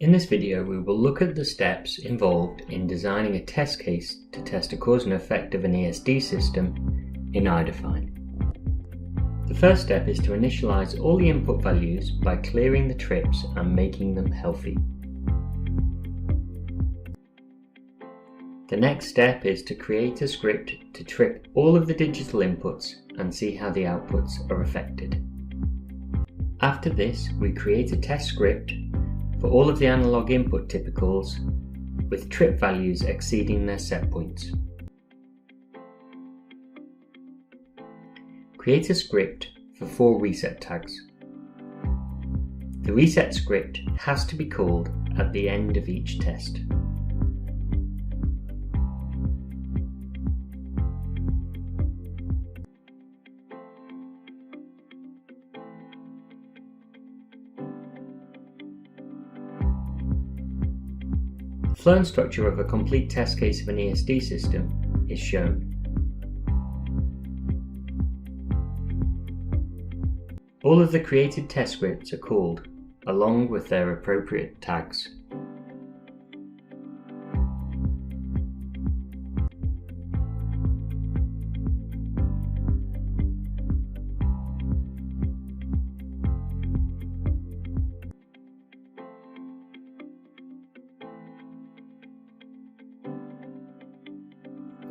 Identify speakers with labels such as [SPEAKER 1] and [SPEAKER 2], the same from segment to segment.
[SPEAKER 1] In this video, we will look at the steps involved in designing a test case to test a cause and effect of an ESD system in iDefine. The first step is to initialize all the input values by clearing the trips and making them healthy. The next step is to create a script to trip all of the digital inputs and see how the outputs are affected. After this, we create a test script for all of the analog input typicals with trip values exceeding their set points. Create a script for 4 reset tags. The reset script has to be called at the end of each test. The flow and structure of a complete test case of an ESD system is shown. All of the created test scripts are called along with their appropriate tags.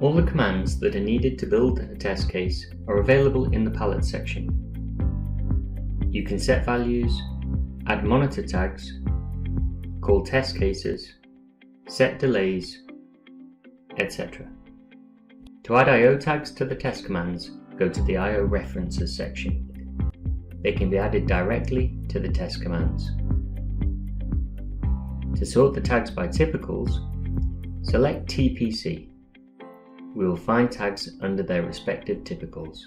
[SPEAKER 1] All the commands that are needed to build a test case are available in the palette section. You can set values, add monitor tags, call test cases, set delays, etc. To add I/O tags to the test commands, go to the I/O references section. They can be added directly to the test commands. To sort the tags by typicals, select TPC. We will find tags under their respective typicals.